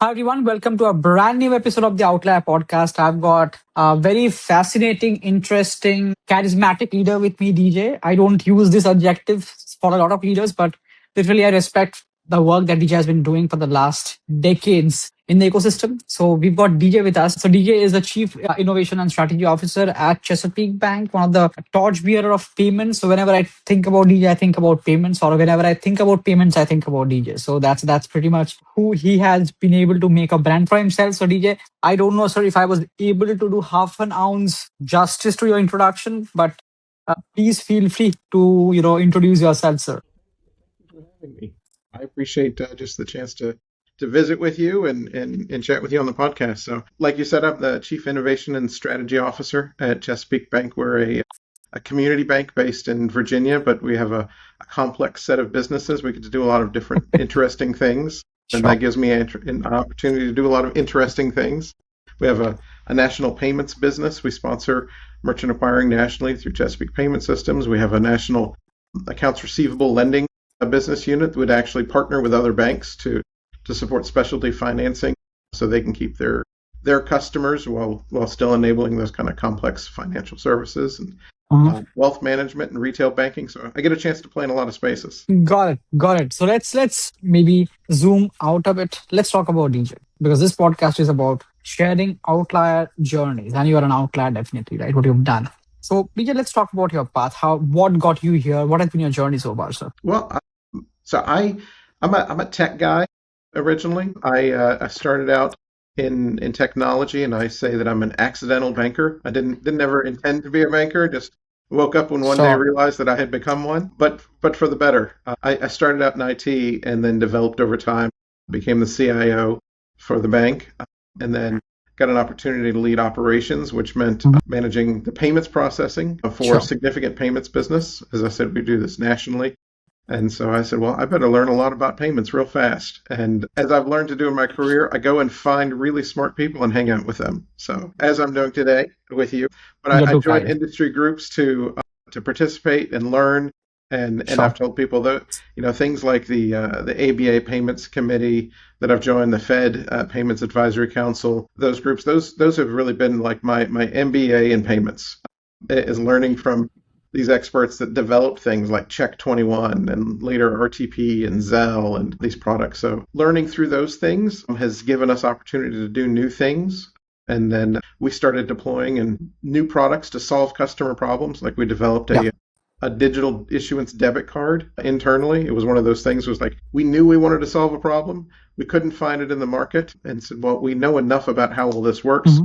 Hi, everyone. Welcome to a brand new episode of the Outlier Podcast. I've got a very fascinating, interesting, charismatic leader with me, DJ. I don't use this adjective for a lot of leaders, but literally, I respect the work that DJ has been doing for the last decades in the ecosystem. So we've got DJ with us. So DJ is the Chief Innovation and Strategy Officer at Chesapeake Bank, one of the torchbearer of payments. So whenever I think about DJ, I think about payments, or whenever I think about payments, I think about DJ. So that's pretty much who he has been able to make a brand for himself. So DJ, I don't know, sir, if I was able to do half an ounce justice to your introduction, but please feel free to introduce yourself, sir. Thank you for having me. I appreciate just the chance to visit with you and chat with you on the podcast. So, like you said, I'm the Chief Innovation and Strategy Officer at Chesapeake Bank. We're a community bank based in Virginia, but we have a complex set of businesses. We get to do a lot of different interesting things, and that gives me an opportunity to do a lot of interesting things. We have a national payments business. We sponsor merchant acquiring nationally through Chesapeake Payment Systems. We have a national accounts receivable lending business unit that would actually partner with other banks to support specialty financing so they can keep their customers while still enabling those kind of complex financial services and wealth management and retail banking. So I get a chance to play in a lot of spaces. Got it. So let's maybe zoom out a bit. Let's talk about DJ, because this podcast is about sharing outlier journeys, and you are an outlier, definitely, right? What you've done. So DJ, let's talk about your path. What got you here? What has been your journey so far, sir? Well, I'm a tech guy originally. I started out in technology, and I say that I'm an accidental banker. I didn't ever intend to be a banker. Just woke up one day realized that I had become one, but for the better. I started out in IT and then developed over time, became the CIO for the bank, and then got an opportunity to lead operations, which meant managing the payments processing for a significant payments business. As I said, we do this nationally. And so I said, well, I better learn a lot about payments real fast. And as I've learned to do in my career, I go and find really smart people and hang out with them. So as I'm doing today with you, but I join industry groups to participate and learn. And I've told people that, things like the ABA Payments Committee that I've joined, the Fed Payments Advisory Council, those groups, those have really been like my MBA in payments, is learning from these experts that developed things like Check 21 and later RTP and Zelle and these products. So learning through those things has given us opportunity to do new things. And then we started deploying new products to solve customer problems. Like we developed a digital issuance debit card internally. It was one of those things was like, we knew we wanted to solve a problem. We couldn't find it in the market and said, well, we know enough about how all this works.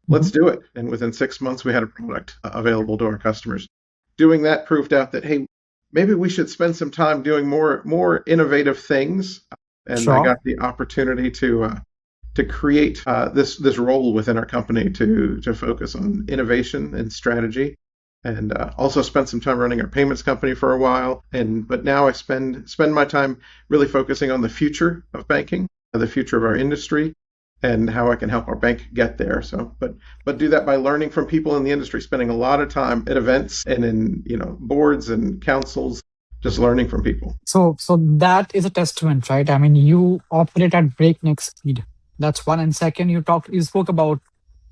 Let's do it. And within 6 months, we had a product available to our customers. Doing that proved out that, hey, maybe we should spend some time doing more innovative things. And I got the opportunity to create this role within our company to focus on innovation and strategy, and also spent some time running our payments company for a while. But now I spend my time really focusing on the future of banking, the future of our industry, and how I can help our bank get there. So, but do that by learning from people in the industry, spending a lot of time at events and in boards and councils, just learning from people. So that is a testament, right? I mean, you operate at breakneck speed. That's one. And second, you spoke about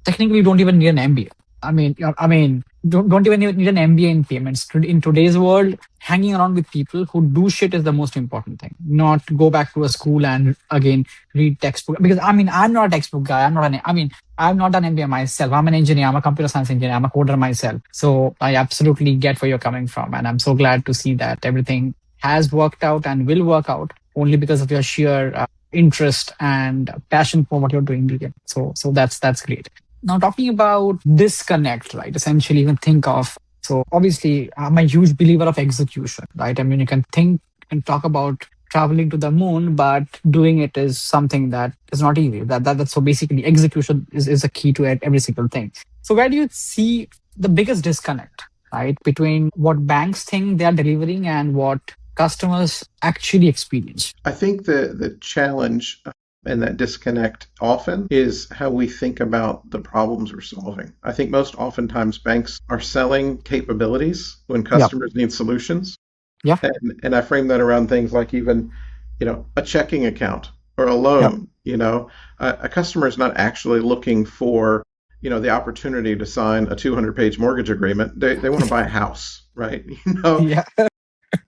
technically you don't even need an MBA. I mean, don't even need an MBA in payments. In today's world, hanging around with people who do shit is the most important thing. Not go back to a school and again read textbook. Because I'm not a textbook guy. I've not done MBA myself. I'm an engineer. I'm a computer science engineer. I'm a coder myself. So I absolutely get where you're coming from, and I'm so glad to see that everything has worked out and will work out only because of your sheer interest and passion for what you're doing, DJ. So that's great. Now, talking about disconnect, right? Essentially, you can think of, so obviously, I'm a huge believer of execution, right? I mean, you can think and talk about traveling to the moon, but doing it is something that is not easy. That's so basically, execution is a key to every single thing. So where do you see the biggest disconnect, right? Between what banks think they are delivering and what customers actually experience? I think the challenge and that disconnect often is how we think about the problems we're solving. I think most oftentimes banks are selling capabilities when customers need solutions. And I frame that around things like even, a checking account or a Yep. loan. A customer is not actually looking for, the opportunity to sign a 200-page mortgage agreement. They want to buy a house, right? Yeah.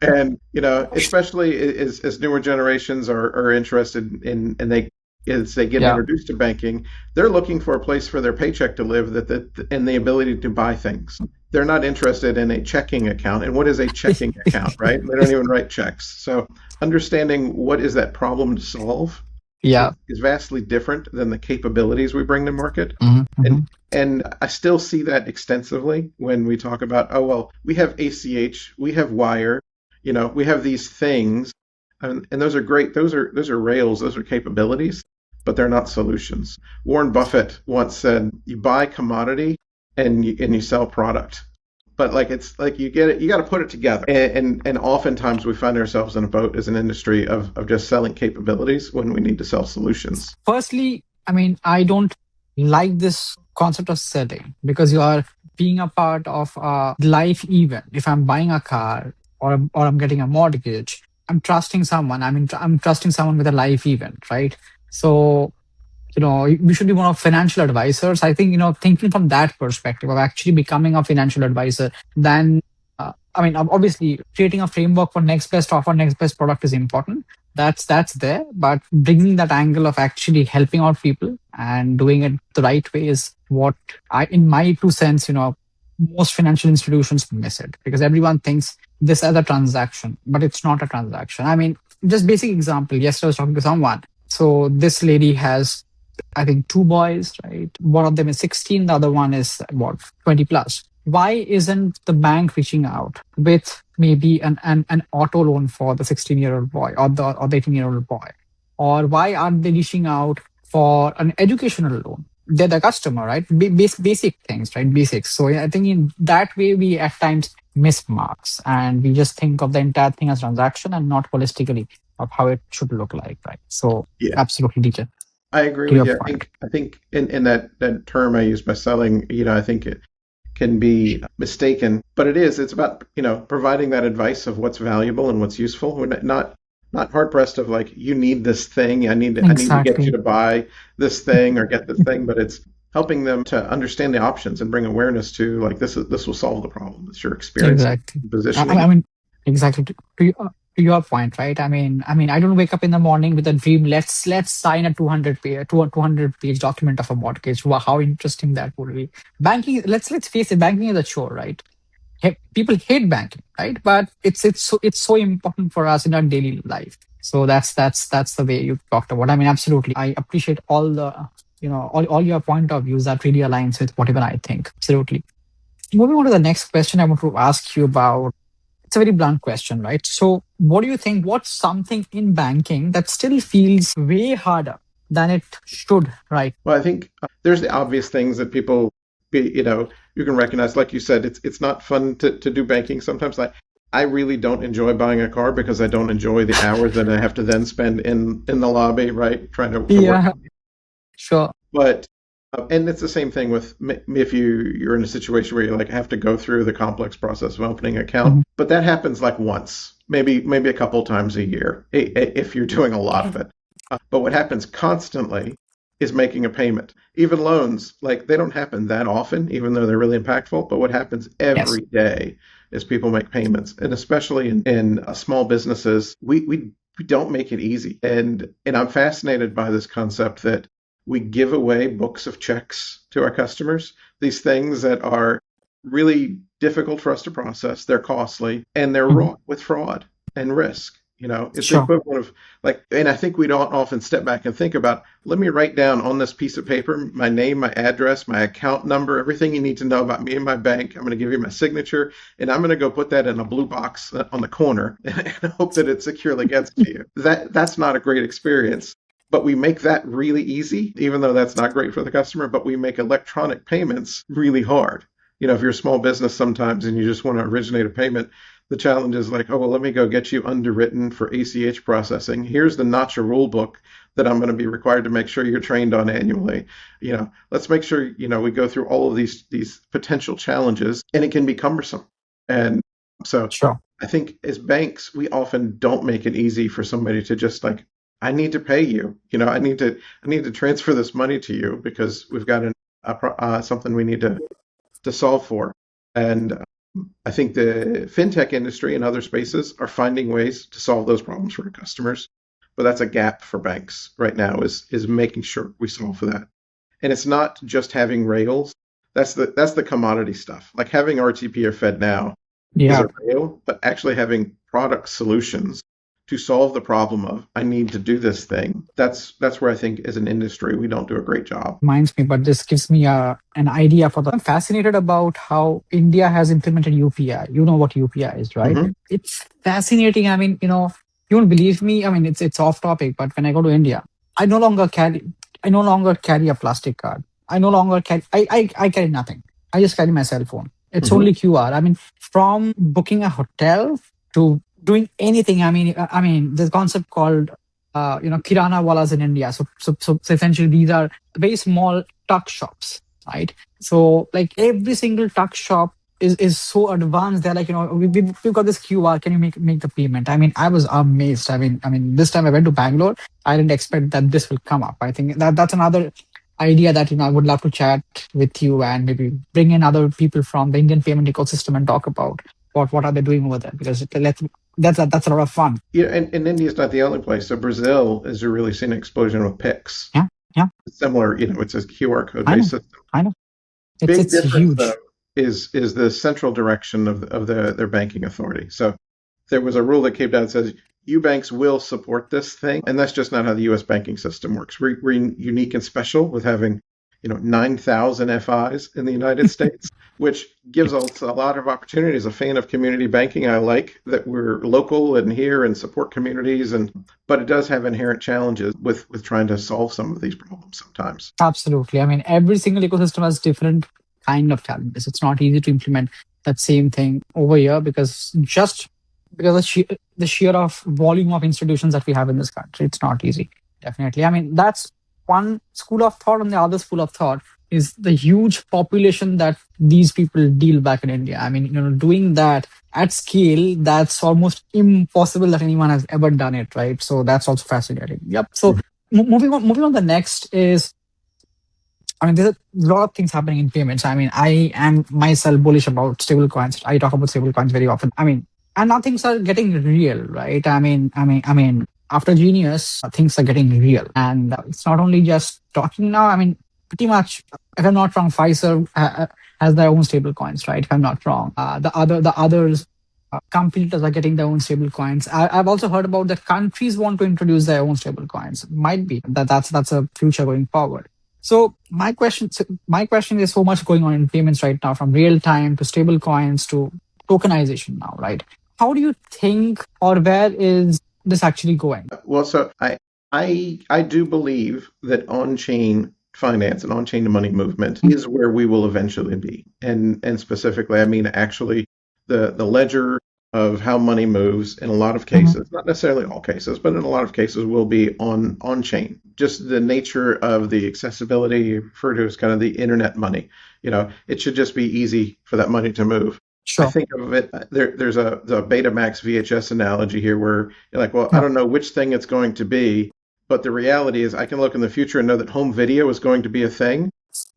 And especially as newer generations are interested in, and they as they get Yeah. introduced to banking, they're looking for a place for their paycheck to live, that and the ability to buy things. They're not interested in a checking account. And what is a checking account, right? They don't even write checks. So understanding what is that problem to solve Yeah. is vastly different than the capabilities we bring to market. Hmm. And Hmm. and I still see that extensively when we talk about, oh well, we have ACH, we have Wire, we have these things, and those are great. Those are rails, those are capabilities, but they're not solutions. Warren Buffett once said, "You buy commodity and you sell product." But like it's like you get it, you got to put it together. And oftentimes we find ourselves in a boat as an industry of just selling capabilities when we need to sell solutions. Firstly, I mean, I don't like this concept of selling because you are being a part of a life event. If I'm buying a car or I'm getting a mortgage, I'm trusting someone. I mean, I'm trusting someone with a life event, right? So we should be one of financial advisors. I think, thinking from that perspective of actually becoming a financial advisor, then, I mean, obviously creating a framework for next best offer, next best product is important. That's there, but bringing that angle of actually helping out people and doing it the right way is what in my 2 cents, most financial institutions miss it because everyone thinks this as a transaction, but it's not a transaction. I mean, just basic example. Yesterday I was talking to someone. So this lady has, I think, two boys, right? One of them is 16, the other one is what, 20 plus. Why isn't the bank reaching out with maybe an auto loan for the 16-year-old boy or the 18-year-old boy? Or why aren't they reaching out for an educational loan? They're the customer, right? Basic things, right? Basics. So I think in that way, we at times miss marks and we just think of the entire thing as transaction and not holistically of how it should look like, right? So Yeah, absolutely, DJ, I agree to with your you. point. I think in that term I use by selling, I think it can be mistaken, but it's about, providing that advice of what's valuable and what's useful. We're not hard pressed of like, you need this thing. I need to get you Exactly. to buy this thing or get this thing, but it's helping them to understand the options and bring awareness to like, this will solve the problem. It's your experience Exactly. I, positioning I it. mean, exactly to your point, right? I mean, I don't wake up in the morning with a dream. Let's sign a 200 page document of a mortgage. Wow, how interesting that would be. Banking. Let's face it. Banking is a chore, right? People hate banking, right? But it's so important for us in our daily life. So that's the way you talked about. I mean, absolutely. I appreciate all the all your point of views that really aligns with whatever I think. Absolutely. Moving on to the next question, I want to ask you about. It's a very blunt question, right? So, what do you think? What's something in banking that still feels way harder than it should, right? Well, I think there's the obvious things that people, you can recognize. Like you said, it's not fun to do banking sometimes. Like I really don't enjoy buying a car because I don't enjoy the hours that I have to then spend in the lobby, right, trying to work. Yeah, sure. But and it's the same thing with if you're in a situation where you like have to go through the complex process of opening an account. Mhm. But that happens like once, maybe a couple times a year, if you're doing a lot of it. But what happens constantly is making a payment. Even loans, like they don't happen that often, even though they're really impactful. But what happens Yes, every day is people make payments, and especially in small businesses, we don't make it easy. And I'm fascinated by this concept that we give away books of checks to our customers, these things that are really difficult for us to process. They're costly and they're mhm, wrought with fraud and risk. It's the sure. equivalent of like, and I think we don't often step back and think about, let me write down on this piece of paper my name, my address, my account number, everything you need to know about me and my bank. I'm going to give you my signature, and I'm going to go put that in a blue box on the corner and hope that it securely gets to you. That's not a great experience. But we make that really easy, even though that's not great for the customer, but we make electronic payments really hard. If you're a small business sometimes and you just want to originate a payment, the challenge is like, oh, well, let me go get you underwritten for ACH processing. Here's the Notcha rule book that I'm going to be required to make sure you're trained on annually. Let's make sure, we go through all of these potential challenges, and it can be cumbersome. And so Sure. I think as banks, we often don't make it easy for somebody to just like I need to pay you. I need to transfer this money to you because we've got something we need to solve for. And I think the fintech industry and other spaces are finding ways to solve those problems for our customers. But that's a gap for banks right now is making sure we solve for that. And it's not just having rails. That's the commodity stuff. Like having RTP or FedNow is Yeah. a rail, but actually having product solutions to solve the problem of I need to do this thing. That's where I think as an industry we don't do a great job. Reminds me, but this gives me an idea for the. I'm fascinated about how India has implemented UPI. You know what UPI is, right? Hmm. It's fascinating. I mean, you won't believe me. I mean, it's off topic, but when I go to India, I no longer carry I no longer carry a plastic card. I no longer carry I carry nothing. I just carry my cell phone. It's Hmm. only QR. I mean, from booking a hotel to doing anything. I mean, there's a concept called kirana walas in India. So essentially, these are very small tuck shops, right? So like every single tuck shop is so advanced. They're like, we've got this QR. Can you make the payment? I mean, I was amazed. I mean, this time I went to Bangalore. I didn't expect that this will come up. I think that's another idea that I would love to chat with you and maybe bring in other people from the Indian payment ecosystem and talk about what are they doing over there, because that's a lot of fun. Yeah, and India's not the only place. So Brazil is really seeing an explosion with Pix. Yeah, yeah, Similar, it's a QR code I know, based system. I know. It's Big it's difference though huge. is the central direction of their banking authority. So there was a rule that came down that says you banks will support this thing, and that's just not how the U.S. banking system works. We're unique and special with having 9,000 FIs in the United States, which gives us a lot of opportunity. As a fan of community banking, I like that we're local and here and support communities, but it does have inherent challenges with trying to solve some of these problems sometimes. Absolutely. I mean, every single ecosystem has different kind of challenges. It's not easy to implement that same thing over here just because the sheer of volume of institutions that we have in this country, it's not easy. Definitely. I mean, that's one school of thought, and the other school of thought is the huge population that these people deal back in India. I mean, doing that at scale, that's almost impossible that anyone has ever done it, right? So that's also fascinating. Yep. So moving on, the next is, I mean, there's a lot of things happening in payments. I mean, I am myself bullish about stable coins. I talk about stable coins very often. I mean, and now things are getting real, right? I mean, after Genius, things are getting real, and it's not only just talking now. I mean, pretty much, if I'm not wrong, Pfizer has their own stable coins, right? If I'm not wrong, the others competitors are getting their own stable coins. I've also heard about that countries want to introduce their own stable coins. Might be that's a future going forward. So my question is, so much going on in payments right now, from real time to stable coins to tokenization now, right? How do you think, or where is this actually going? Well, so I do believe that on-chain finance and on-chain money movement is where we will eventually be. And specifically, I mean actually the ledger of how money moves in a lot of Mhm. cases, not necessarily all cases, but in a lot of cases will be on-chain. Just the nature of the accessibility referred to as kind of the internet money. It should just be easy for that money to move. I Sure. think of it, there's the Betamax VHS analogy here where you're like, well, I Yeah. don't know which thing it's going to be, but the reality is I can look in the future and know that home video is going to be a thing.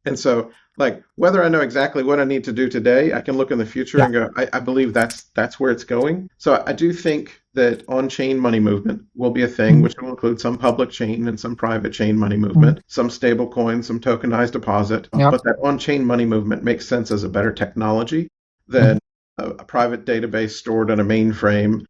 And so, like, whether I know exactly what I need to do today, I can look in the future Yeah. and go, I believe that's where it's going. So I do think that on-chain money movement will be a thing, Mhm. which will include some public chain and some private chain money Mhm. movement, some stable coins, some tokenized deposit. Yep. But that on-chain money movement makes sense as a better technology Mhm. than a private database stored on a mainframe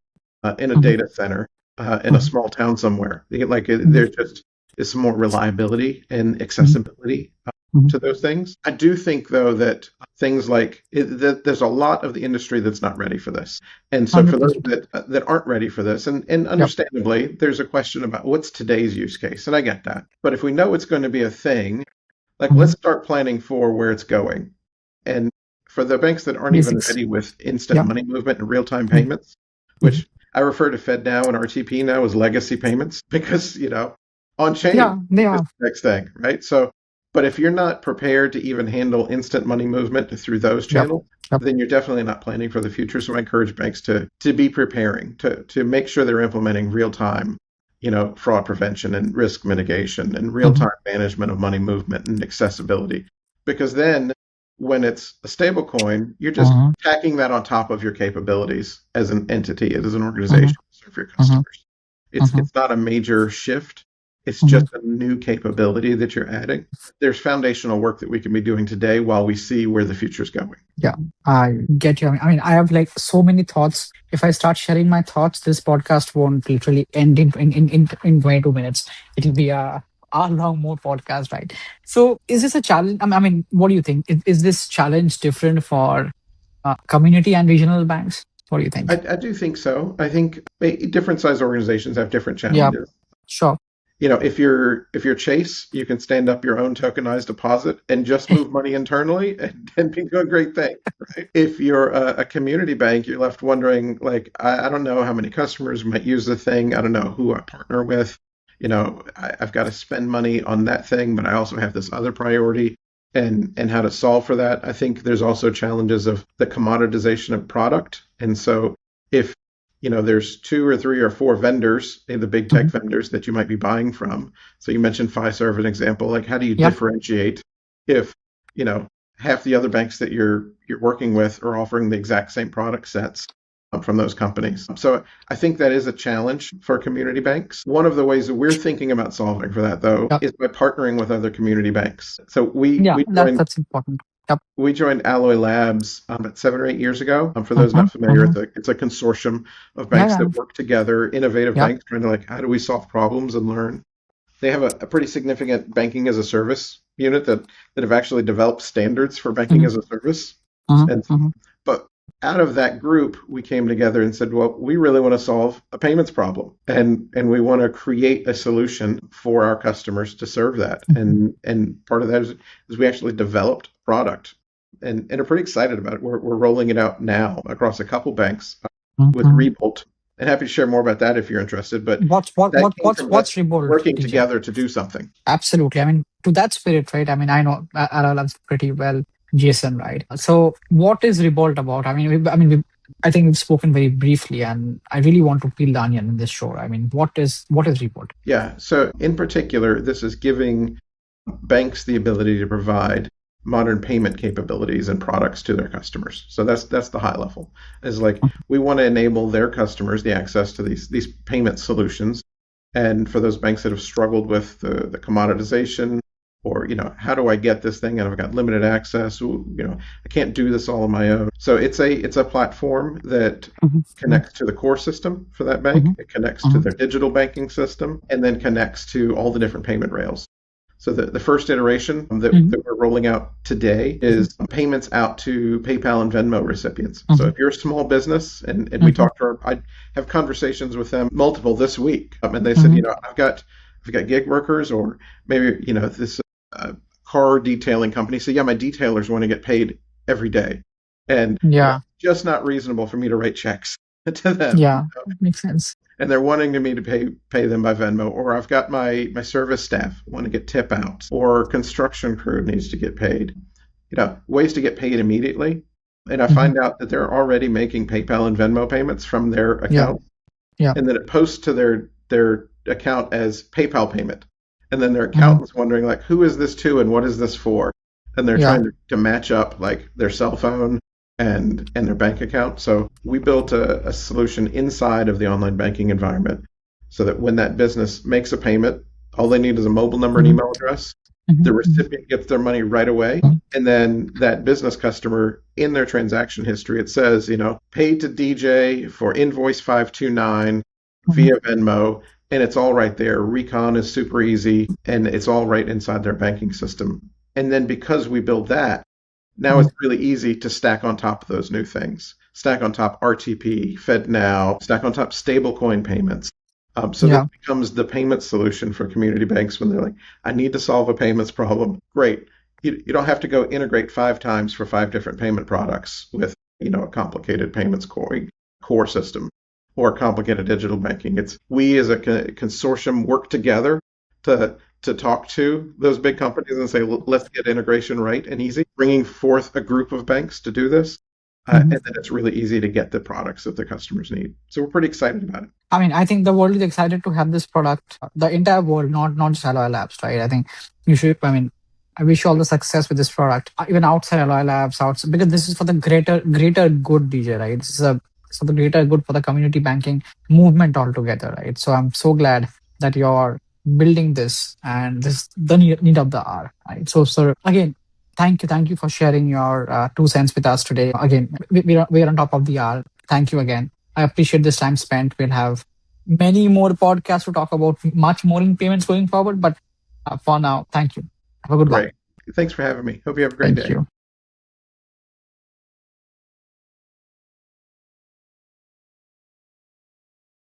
in a Mhm. data center in a Mhm. small town somewhere. Like Mhm. there just is some more reliability and Mhm. accessibility Mhm. to those things. I do think, though, that things like that there's a lot of the industry that's not ready for this, and so for those 100%. that aren't ready for this, and Yep. understandably, there's a question about what's today's use case, and I get that. But if we know it's going to be a thing, like let's Mhm. start planning for where it's going. And for the banks that aren't even Basics. ready with instant Yeah. money movement and real-time Mhm. payments, Mhm. which I refer to FedNow and RTP now as legacy payments because, on-chain Yeah, they is are. the next thing, right? So, but if you're not prepared to even handle instant money movement through those Yep. channels, Yep. then you're definitely not planning for the future. So I encourage banks to be preparing, to make sure they're implementing real-time fraud prevention and risk mitigation and Mhm. real-time management of money movement and accessibility. Because then when it's a stable coin, you're just Mhm. tacking that on top of your capabilities as an entity, as an organization Mhm. to serve your Mhm. customers. It's Mhm. it's not a major shift. It's Mhm. just a new capability that you're adding. There's foundational work that we can be doing today while we see where the future's going. Yeah, I get you. I mean, I have like so many thoughts. If I start sharing my thoughts, this podcast won't literally end in 22 minutes. It'll be a hour long more podcast, right? So, is this a challenge? I mean, what do you think? Is this challenge different for community and regional banks? What do you think? I do think so. I think different size organizations have different Yeah, challenges. sure. If you're Chase, you can stand up your own tokenized deposit and just move money internally and be doing great things, right? If you're a community bank, you're left wondering, like, I don't know how many customers might use the thing. I don't know who I partner with. I've got to spend money on that thing, but I also have this other priority and how to solve for that. I think there's also challenges of the commoditization of product. And so if there's two or three or four vendors, the big tech Mhm. vendors that you might be buying from. So you mentioned Fiserv, an example. Like, how do you Yep. differentiate if, you know, half the other banks that you're working with are offering the exact same product sets from those companies? So I think that is a challenge for community banks. One of the ways that we're thinking about solving for that, though, Yep. is by partnering with other community banks. So we Yeah, we that joined that's important. Yep. we joined Alloy Labs about 7 or 8 years ago. For those Mm-hmm. not familiar, Mm-hmm. it's a consortium of Yeah, banks yeah. that work together, innovative Yep. banks, trying to like, how do we solve problems and learn? They have a pretty significant banking as a service unit that have actually developed standards for banking Mm-hmm. as a service. Mm-hmm. And Mm-hmm. but out of that group, we came together and said, well, we really want to solve a payments problem, and we want to create a solution for our customers to serve that. Mm-hmm. And part of that is we actually developed a product and are pretty excited about it. We're rolling it out now across a couple banks with Mm-hmm. Rebolt. And happy to share more about that if you're interested. But that came from us What's Rebolt, working DJ? together to do something. Absolutely. I mean, to that spirit, right? I mean, I know LLMs pretty well, Jason, right? So, what is Revolt about? I think we've spoken very briefly, and I really want to peel the onion in this show. I mean, what is Revolt? Yeah. So in particular, this is giving banks the ability to provide modern payment capabilities and products to their customers. So that's the high level. Is like, we want to enable their customers the access to these payment solutions. And for those banks that have struggled with the commoditization, or how do I get this thing and I've got limited access, I can't do this all on my own. So it's a platform that Mm-hmm. connects to the core system for that bank. Mm-hmm. It connects to Mm-hmm. their digital banking system, and then connects to all the different payment rails. So the first iteration that we're rolling out today is payments out to PayPal and Venmo recipients. So Mm-hmm. if you're a small business, and we Mm-hmm. talk to I have conversations with them multiple this week, and they said, Mm-hmm. I've got gig workers, or maybe this car detailing company. So yeah, my detailers want to get paid every day, and Yeah, just not reasonable for me to write checks to them, yeah, makes sense. and they're wanting me to pay them by Venmo. Or I've got my service staff want to get tip out, or construction crew needs to get paid. Ways to get paid immediately. And I Mm-hmm. find out that they're already making PayPal and Venmo payments from their Yeah, account, yeah. and then it posts to their account as PayPal payment. And then their Mm-hmm. accountant's wondering, like, who is this to and what is this for? And they're Yeah. trying to match up like their cell phone and their bank account. So we built a solution inside of the online banking environment, so that when that business makes a payment, all they need is a mobile number and Mm-hmm. email address. The Mm-hmm. recipient gets their money right away. Mm-hmm. And then that business customer, in their transaction history, it says, paid to DJ for invoice 529 Mm-hmm. via Venmo. And it's all right there. Recon is super easy, and it's all right inside their banking system. And then because we build that, now Mm-hmm. it's really easy to stack on top of those new things. Stack on top RTP, FedNow, stack on top stablecoin payments. So this Yeah. becomes the payment solution for community banks when they're like, I need to solve a payments problem. Great. You don't have to go integrate 5 times for 5 different payment products with a complicated payments core system or complicated digital banking. It's we as a consortium work together to talk to those big companies and say, let's get integration right and easy, bringing forth a group of banks to do this. Mhm. and then it's really easy to get the products that the customers need. So we're pretty excited about it. I mean, I think the world is excited to have this product. The entire world, not just Alloy Labs, right? I think you should. I mean, I wish you all the success with this product, even outside Alloy Labs, outside, because this is for the greater good, DJ, right? This is a for the greater good for the community banking movement altogether, right? So I'm so glad that you're building this, and this is the need of the hour, right? So, sir, again, thank you for sharing your 2 cents with us today. Again, we're on top of the hour. Thank you again. I appreciate this time spent. We'll have many more podcasts to talk about much more in payments going forward. But for now, thank you. Have a good one. Great. Thanks for having me. Hope you have a great Thank day. you.